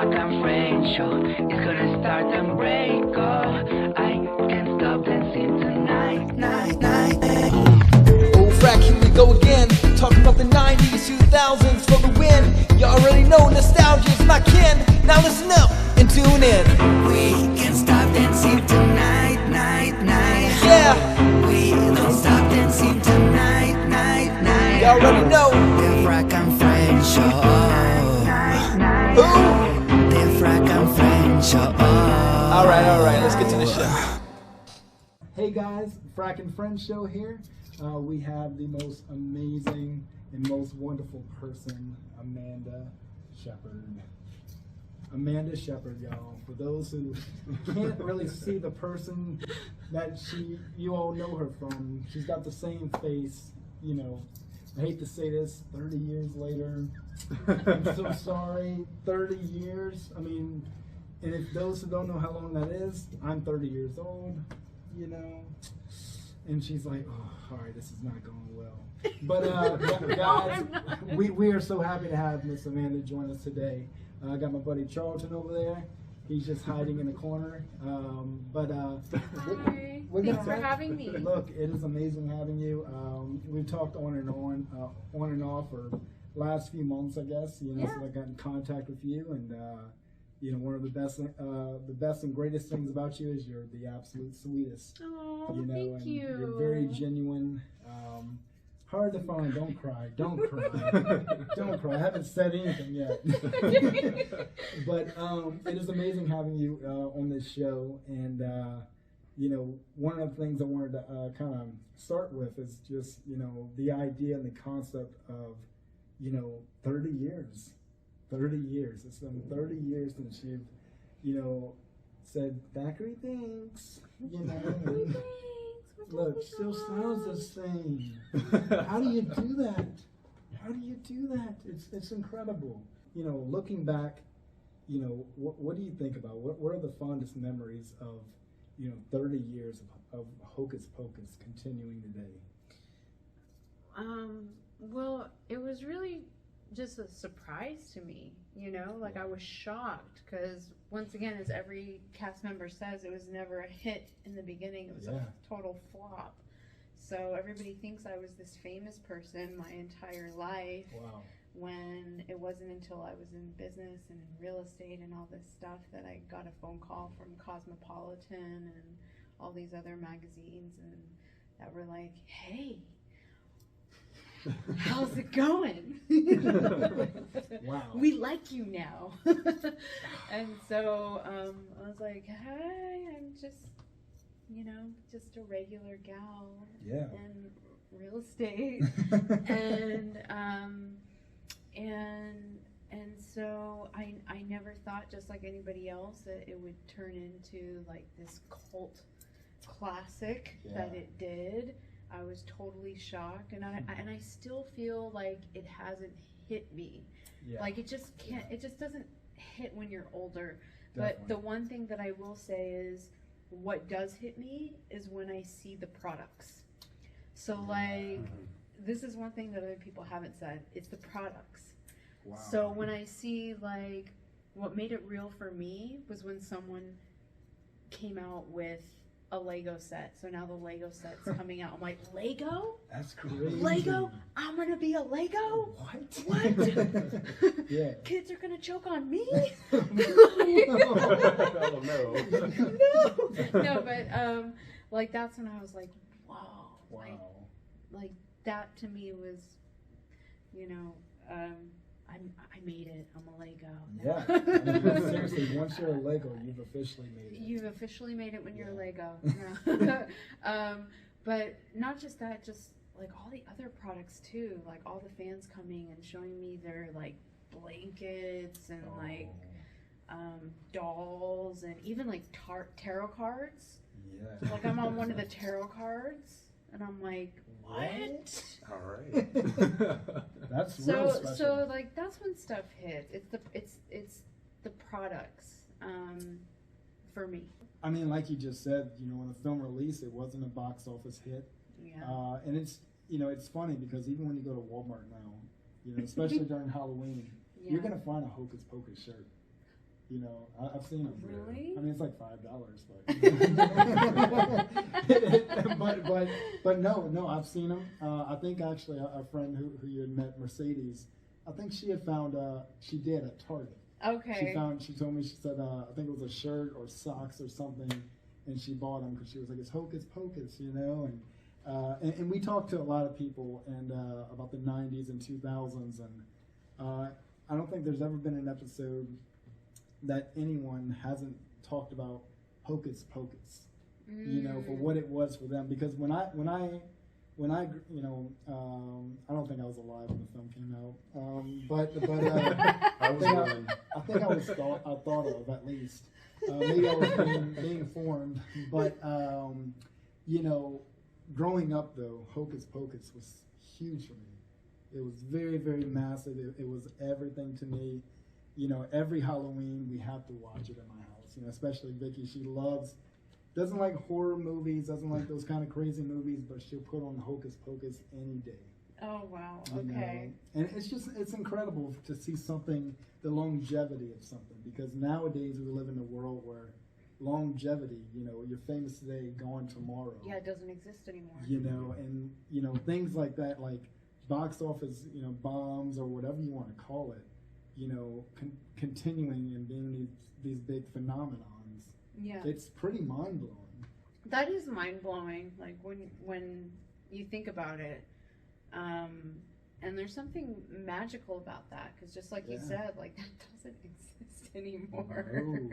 Frack and Friend show is gonna start and break. Oh, I can't stop dancing tonight, night. Oh, Frack, here we go again. Talking about the 90s, 2000s for the win. You already know nostalgia's my kin. Now listen up and tune in. We can't stop dancing tonight, night. Yeah, We don't stop dancing tonight, night. you already know. The Frack and Friend show. Who? The Frack and Friend show. All right, let's get to the show. Hey guys, Frack and Friends show here. We have the most amazing and most wonderful person, Amanda Shepard. Amanda Shepard, y'all. For those who can't really see the person that you all know her from, she's got the same face, you know. I hate to say this, 30 years later. I'm so sorry, 30 years. I mean, and if those who don't know how long that is, I'm 30 years old, you know. And she's like, oh, all right, this is not going well. But guys, we are so happy to have Miss Amanda join us today. I got my buddy Charlton over there. He's just hiding in the corner. Hi. Thanks for having me. Look, it is amazing having you. We've talked on and off for last few months, I guess. You know, since I got in contact with you, and you know, one of the best and greatest things about you is you're the absolute sweetest. Oh, you know, thank and you. You're very genuine. Hard to find. Don't cry. Don't cry. Don't cry. I haven't said anything yet. But it is amazing having you on this show. And, you know, one of the things I wanted to kind of start with is just, you know, the idea and the concept of, you know, 30 years. 30 years. It's been 30 years since you've, you know, said, Thackeray, thanks. You know, look, still sounds the same. How do you do that? How do you do that? It's incredible. You know, looking back, you know, what do you think about? What are the fondest memories of, you know, 30 years of Hocus Pocus continuing today? Well, it was really just a surprise to me, you know, like I was shocked because once again, as every cast member says, it was never a hit in the beginning. It was a total flop. So everybody thinks I was this famous person my entire life. Wow. When it wasn't until I was in business and in real estate and all this stuff that I got a phone call from Cosmopolitan and all these other magazines and that were like, hey, how's it going? Wow. We like you now. And so I was like, hi, I'm just, you know, just a regular gal in real estate. And so I never thought, just like anybody else, that it would turn into like this cult classic that it did. I was totally shocked, and I still feel like it hasn't hit me. Like it just can't. It just doesn't hit when you're older. Definitely. But the one thing that I will say is, what does hit me is when I see the products. So like, this is one thing that other people haven't said. It's the products. Wow. So when I see like, what made it real for me was when someone came out with a Lego set. So now the Lego set's coming out. I'm like, Lego? That's crazy. Lego? I'm gonna be a Lego? What? Yeah. Kids are gonna choke on me? Oh, No, but like that's when I was like, whoa. Wow. Like that to me was, you know, I made it. I'm a Lego. Yeah. I mean, seriously, once you're a Lego, you've officially made it. You've officially made it when you're a Lego. But not just that, just like all the other products too. Like all the fans coming and showing me their like blankets and like dolls and even like tarot cards. Yeah. Like I'm on one of the tarot cards and I'm like, what? All right. That's real special. So like that's when stuff hits. It's the products for me. I mean, like you just said, you know, when the film released, it wasn't a box office hit. Yeah. And it's, you know, it's funny because even when you go to Walmart now, you know, especially during Halloween, you're gonna find a Hocus Pocus shirt. You know, I've seen them. Really? I mean, it's like $5, but no, I've seen them. I think actually our friend who you had met, Mercedes, I think she had found she did at Target. Okay. She told me, she said I think it was a shirt or socks or something, and she bought them because she was like, it's Hocus Pocus, you know, and we talked to a lot of people and about the 90s and 2000s, and I don't think there's ever been an episode that anyone hasn't talked about Hocus Pocus, you know, for what it was for them. Because when I you know, I don't think I was alive when the film came out, but I think I was thought of at least. Maybe I was being informed, but you know, growing up though, Hocus Pocus was huge for me. It was very, very massive. It was everything to me. You know, every Halloween we have to watch it in my house. You know, especially Vicky. She doesn't like horror movies, doesn't like those kind of crazy movies, but she'll put on Hocus Pocus any day. Oh wow. You Okay. know? And it's incredible to see something, the longevity of something, because nowadays we live in a world where longevity, you know, you're famous today, gone tomorrow. Yeah, it doesn't exist anymore. You know, and you know, things like that, like box office, you know, bombs or whatever you want to call it, you know, continuing and being these big phenomenons. Yeah. It's pretty mind-blowing. That is mind-blowing, like when you think about it. And there's something magical about that, because just like you said, like that doesn't exist anymore. No.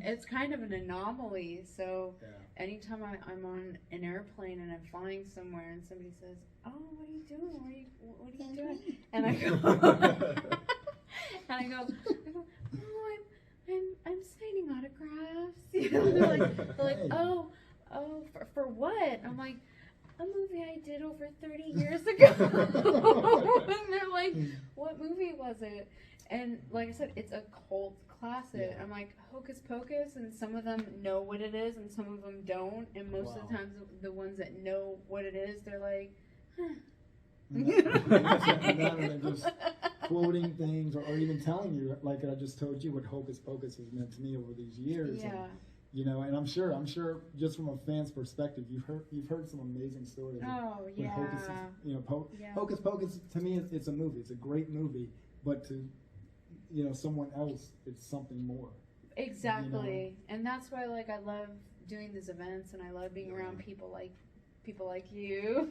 It's kind of an anomaly. So Yeah. anytime I'm on an airplane and I'm flying somewhere and somebody says, "Oh, what are you doing? What are you doing?" And I go, "Oh, I'm signing autographs." You know, they're like, Hey. "Oh, for what?" I'm like, "A movie I did over 30 years ago." And they're like, "What movie was it?" And like I said, it's a cult classic. Yeah. I'm like, Hocus Pocus, and some of them know what it is and some of them don't. And most of the times, the ones that know what it is, they're like, huh. And they're just quoting things or even telling you, like I just told you, what Hocus Pocus has meant to me over these years. Yeah. And, you know, and I'm sure, just from a fan's perspective, you've heard some amazing stories. Oh, when yeah. Hocus is, you know, Yeah. Hocus Pocus to me, it's a movie. It's a great movie, but to, you know, someone else, it's something more. Exactly. And that's why, like, I love doing these events, and I love being around people like you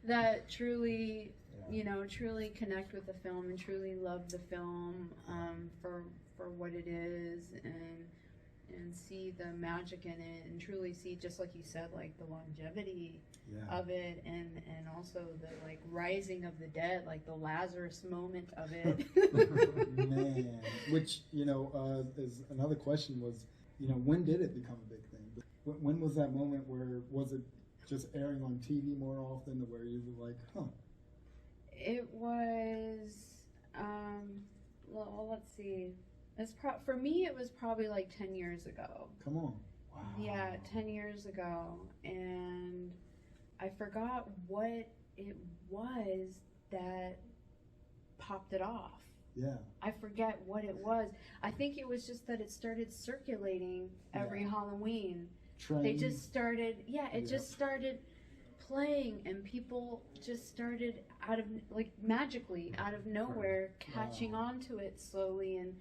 that truly, you know, truly connect with the film and truly love the film for what it is, and see the magic in it, and truly see, just like you said, like the longevity of it, and also the like rising of the dead, like the Lazarus moment of it. Man, which, you know, is another question was, you know, when did it become a big thing? When was that moment where, was it just airing on TV more often, where you were like, huh? It was, well, let's see. For me, it was probably like 10 years ago. Come on. Wow. Yeah, 10 years ago. And I forgot what it was that popped it off. Yeah. I forget what it was. I think it was just that it started circulating every Halloween. Trends. They just started, it just started playing, and people just started magically out of nowhere catching on to it slowly, and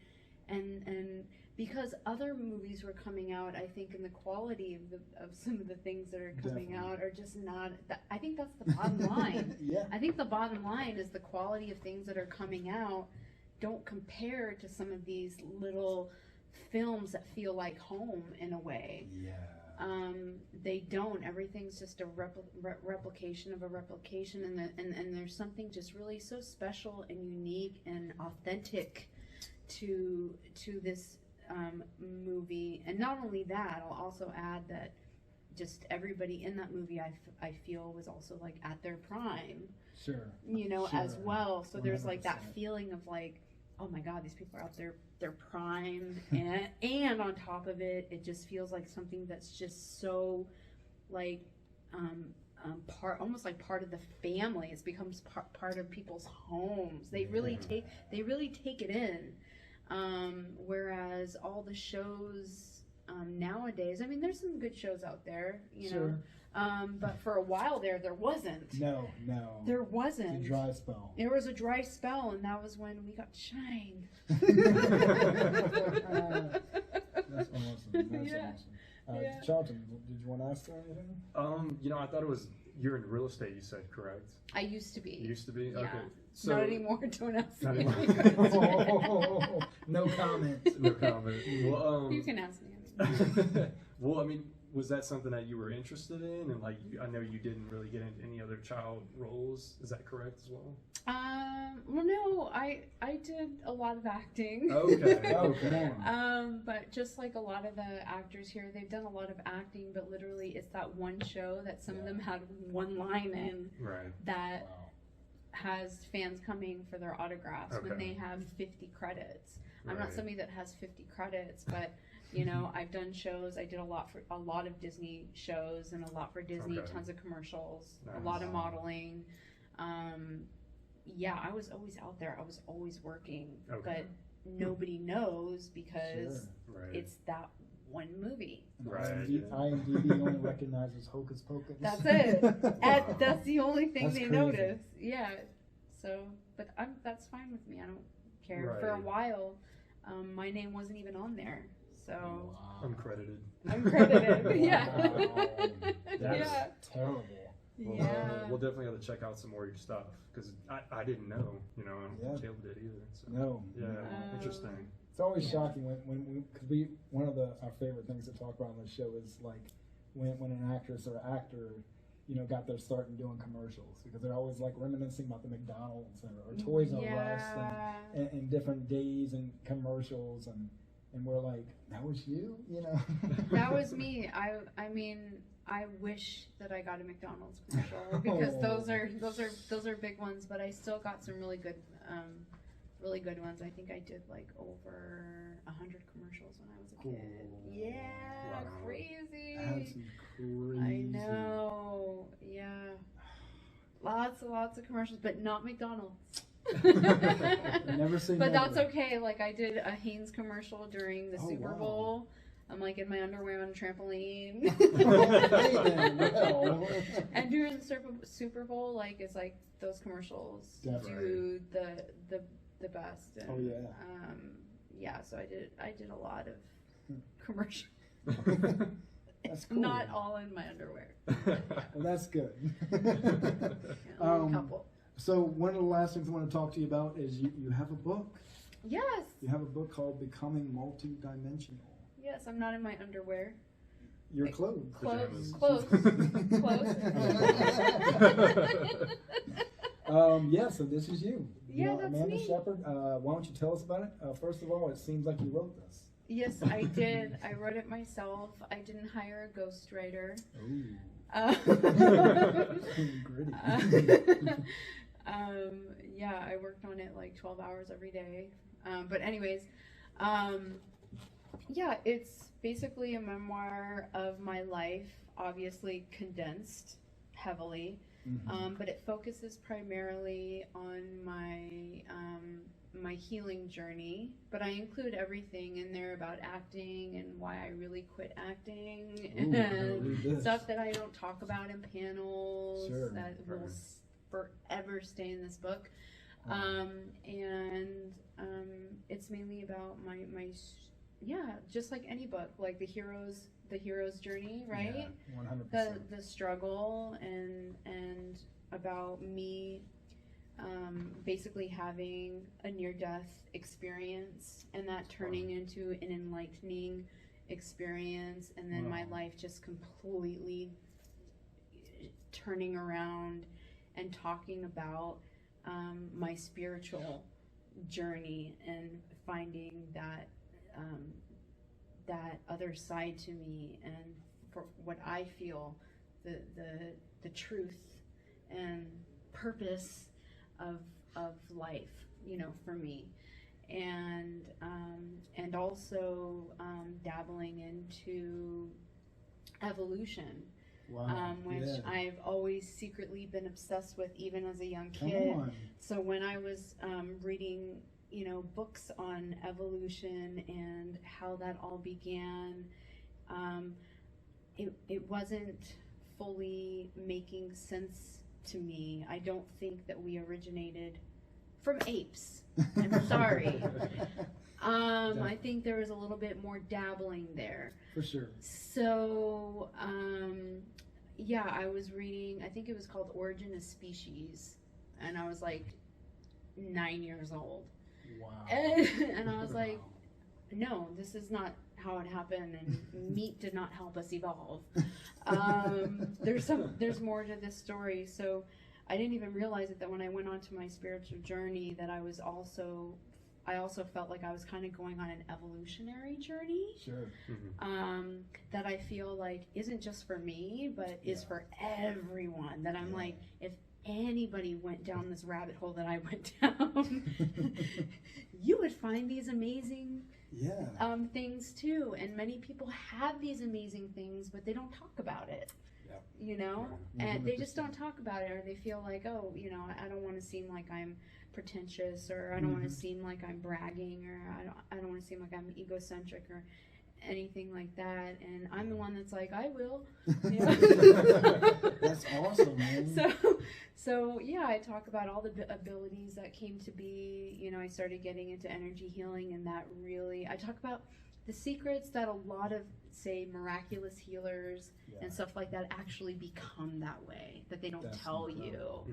because other movies were coming out, I think, and the quality of some of the things that are coming out are just not. I think that's the bottom line. Yeah. I think the bottom line is the quality of things that are coming out don't compare to some of these little films that feel like home in a way. Yeah. They don't. Everything's just a replication of a replication, and there's something just really so special and unique and authentic to this movie. And not only that, I'll also add that just everybody in that movie, I feel, was also like at their prime. Sure. You know, Sure. as well. So there's like that 100%. feeling of like, oh my God, these people are out there, their prime, and on top of it, it just feels like something that's just so like almost like part of the family. It becomes part of people's homes. They really take it in. Whereas all the shows nowadays, I mean, there's some good shows out there, you Sure. know. But for a while there wasn't. No. There wasn't. It's a dry spell. There was a dry spell, and that was when we got shined. That's awesome. That's Yeah. awesome. Yeah. Charlton, did you want to ask her anything? You know, I thought it was, you're in real estate, you said, correct? I used to be. You used to be? Yeah. Okay. So, Not anymore. Don't ask Not me. anymore. No comment. No comment. Well, You can ask me. well, I mean, was that something that you were interested in? And like, I know you didn't really get into any other child roles. Is that correct as well? Well, no, I did a lot of acting. Okay. Oh, come on. But just like a lot of the actors here, they've done a lot of acting, but literally it's that one show that some of them had one line in Right. that Wow. has fans coming for their autographs when Okay. they have 50 credits. I'm not Right. somebody that has 50 credits, but you know, I've done shows. I did a lot of Disney shows and a lot for Disney, Okay. tons of commercials, a Nice. lot of modeling. Yeah, I was always out there. I was always working, Okay. but nobody knows because Sure. Right. it's that one movie. And Right. IMDb only recognizes Hocus Pocus. That's it. That's the only thing That's they crazy. notice. Yeah. So, but that's fine with me. I don't care. For a Right. while, my name wasn't even on there. So Wow. Uncredited. I'm credited. Yeah. Wow. That's Yeah. terrible. Well, Yeah. we'll definitely have to check out some more of your stuff because I didn't know, you know, and Yeah. Caleb did either. So. No. Yeah, Oh. interesting. It's always Yeah. shocking when because one of our favorite things to talk about on the show is like when an actress or actor, you know, got their start in doing commercials because they're always like reminiscing about the McDonald's or Toys R Us Yeah. and different days and commercials and we're like, that was you know. That was me. I mean, I wish that I got a McDonald's commercial because those are big ones. But I still got some really good ones. I think I did like over 100 commercials when I was a kid. Cool. Yeah, Wow. crazy. That's crazy. I know. Yeah, lots of commercials, but not McDonald's. Never say But that's never. okay. Like I did a Hanes commercial during the Oh, Super wow. Bowl. I'm like in my underwear on a trampoline. Hey, then, well. And during the Super Bowl, like it's like those commercials Definitely. do the best. And, Oh, yeah. yeah. So I did a lot of commercials. That's cool. Not all in my underwear. Well, that's good. Yeah, only a couple. So one of the last things I want to talk to you about is you have a book. Yes. You have a book called Becoming Multidimensional. Yes. I'm not in my underwear. Your clothes. Close. Pajamas. Close. Yeah, so this is you. Yeah, Now, that's Amanda me. Shepard, why don't you tell us about it? First of all, it seems like you wrote this. Yes, I did. I wrote it myself. I didn't hire a ghostwriter. Gritty. Yeah, I worked on it like 12 hours every day. But anyways, yeah, it's basically a memoir of my life, obviously condensed heavily. But it focuses primarily on my healing journey, but I include everything in there about acting and why I really quit acting Ooh, read and this. stuff that I don't talk about in panels Sure. that will Right. forever stay in this book. It's mainly about yeah, just like any book, like the hero's journey, right? Yeah, 100%. The struggle and about me basically having a near-death experience and that turning into an enlightening experience, and then my Wow. life just completely turning around and talking about my spiritual journey and finding that that other side to me, and for what I feel the truth and purpose of life, you know, for me, and also dabbling into evolution, Wow. which Yeah. I've always secretly been obsessed with, even as a young Come kid. on. So when I was reading, books on evolution and how that all began, it wasn't fully making sense to me. I don't think that we originated from apes. I'm sorry. I think there was a little bit more dabbling there. For sure. So, I was reading, I think it was called Origin of Species, and I was like 9 years old. Wow. And I was like, no, this is not how it happened, and meat did not help us evolve. There's more to this story. So I didn't even realize it, that when I went on to my spiritual journey, that I also felt like I was kind of going on an evolutionary journey. Sure. That I feel like isn't just for me, but is for everyone. That I'm like, if anybody went down this rabbit hole that I went down, you would find these amazing things too. And many people have these amazing things, but they don't talk about it. And they just don't talk about it, or they feel like, oh, I don't want to seem like I'm pretentious, or I don't want to seem like I'm bragging, or I don't want to seem like I'm egocentric or anything like that. And I'm the one that's like, I will. That's awesome, man. So I talk about all the abilities that came to be. I started getting into energy healing, and that really, I talk about the secrets that a lot of, say, miraculous healers and stuff like that actually become that way, that they don't tell you,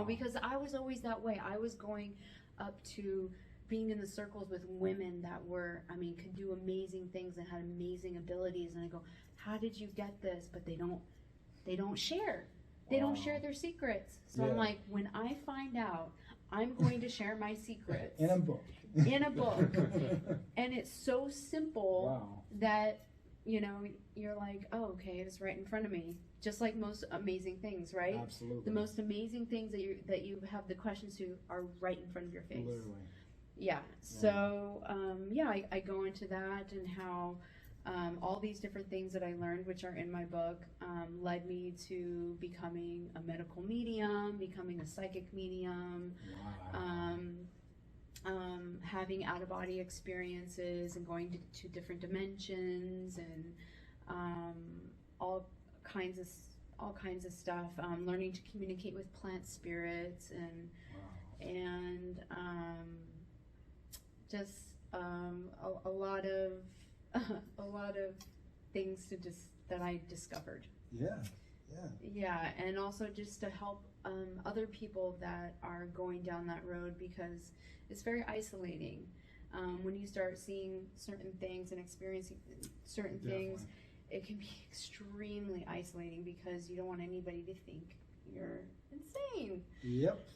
because I was always that way. I was going up to being in the circles with women that were, could do amazing things and had amazing abilities, and I go, how did you get this? But they don't share. They don't share their secrets. So I'm like, when I find out, I'm going to share my secrets. In a book. And it's so simple that, you're like, oh, okay, it's right in front of me. Just like most amazing things, right? Absolutely. The most amazing things that you have the questions to are right in front of your face. Literally. Yeah. So, I go into that, and how all these different things that I learned, which are in my book, led me to becoming a medical medium, becoming a psychic medium, having out-of-body experiences, and going to different dimensions, and all kinds of stuff. Learning to communicate with plant spirits, and just a lot of things that I discovered. Yeah, and also just to help other people that are going down that road, because it's very isolating when you start seeing certain things and experiencing certain things. It can be extremely isolating, because you don't want anybody to think you're insane. Yep.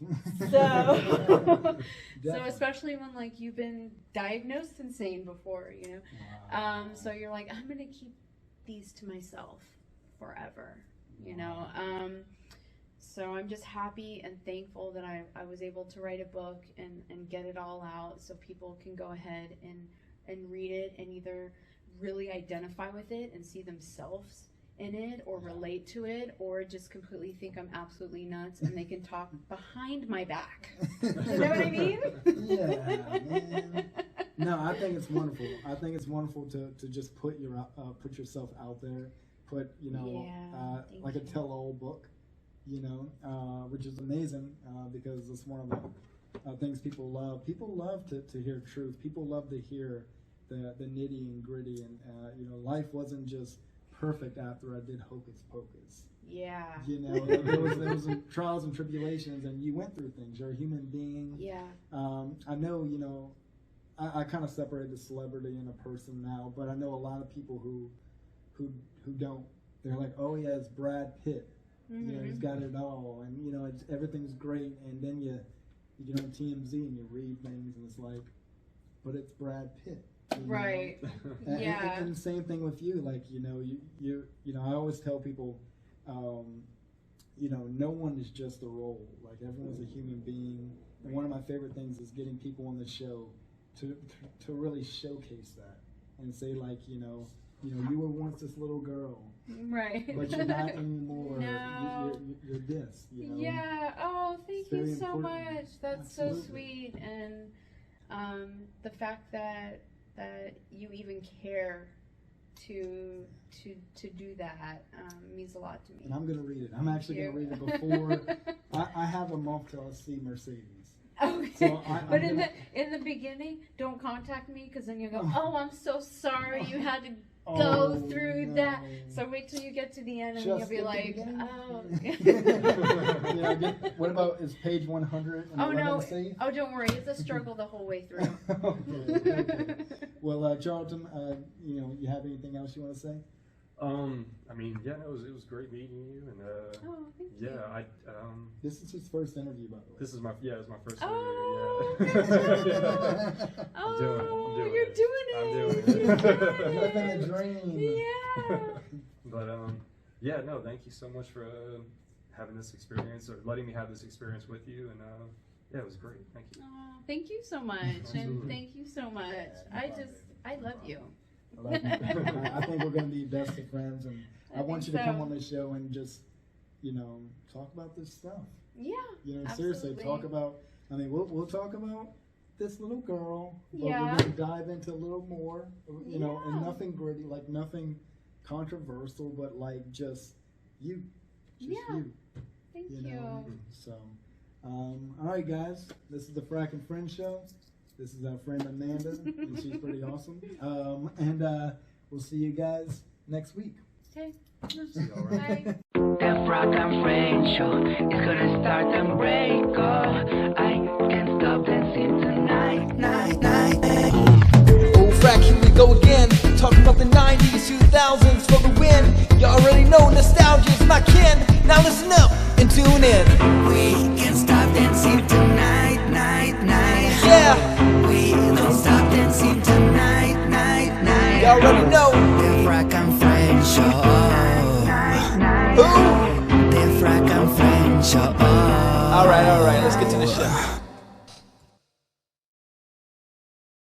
So especially when, like, you've been diagnosed insane before, so you're like, I'm gonna keep these to myself forever, so I'm just happy and thankful that I was able to write a book and get it all out, so people can go ahead and read it and either really identify with it and see themselves in it, or relate to it, or just completely think I'm absolutely nuts, and they can talk behind my back. You know what I mean? Yeah, man. No, I think it's wonderful. I think it's wonderful to just put yourself out there, put like a tell-all book, which is amazing, because it's one of the things people love. People love to hear truth. People love to hear the nitty and gritty, and life wasn't just perfect after I did Hocus Pocus. Yeah. There was some trials and tribulations, and you went through things. You're a human being. Yeah. I know, I kind of separate the celebrity and a person now, but I know a lot of people who don't. They're like, oh yeah, it's Brad Pitt. He's got it all, and everything's great, and then you get on TMZ and you read things, and it's like, but it's Brad Pitt. Right. Yeah. And the same thing with you. Like, I always tell people, no one is just a role. Like, everyone's a human being. And one of my favorite things is getting people on the show to really showcase that and say, like, you were once this little girl. Right. But you're not anymore. No. You're this. Yeah. Oh, thank you so much. That's Absolutely. so sweet. And The fact that you even care to do that means a lot to me. And I'm gonna read it. I'm actually gonna read it before. I have a Motel C Mercedes. Okay. So But in the beginning, don't contact me, because then you go, oh, I'm so sorry you had to go through that. So wait till you get to the end, and Just you'll be at the like, beginning. oh. What about, is page 100 and Oh no! safe? Oh, don't worry. It's a struggle the whole way through. Okay. Well, Charlton, you have anything else you want to say? I mean, yeah, no, it was great meeting you, and Oh, thank you. yeah, This is his first interview, by the way. this is it was my first Oh, interview. Yeah. Oh, I'm you're doing it. I'm doing it. You're Living the dream. Yeah. But yeah, no, thank you so much for having this experience, or letting me have this experience with you, and yeah, it was great. Thank you. Oh, thank you so much, and Absolutely. thank you so much. I love you. I love you. I think we're going to be best of friends, and I want you to think come so. on the show and just, talk about this stuff. Yeah. Seriously, absolutely. talk about, we'll talk about this little girl, but Yeah. we're going to dive into a little more, and Yeah. nothing gritty, like nothing controversial, but like just you. Just Yeah. you. Thank You you. know? So, all right, guys, this is the Frack and Friend Show. This is our friend Amanda, and she's pretty awesome. And we'll see you guys next week. Okay. See you all right. Bye. The Frack and Friend Show is gonna start and break. Oh, I can't stop dancing tonight, night, night. Oh, Frack, here we go again. Talking about the 90s, 2000s for the win. You already know nostalgia's my kin. Now listen up and tune in. We can't stop dancing tonight, night, night. Yeah, We don't stop dancing tonight, night, night. you already know. The Frack and Friend Show. Who? The Frack and Friend Show. All right, let's get to the show.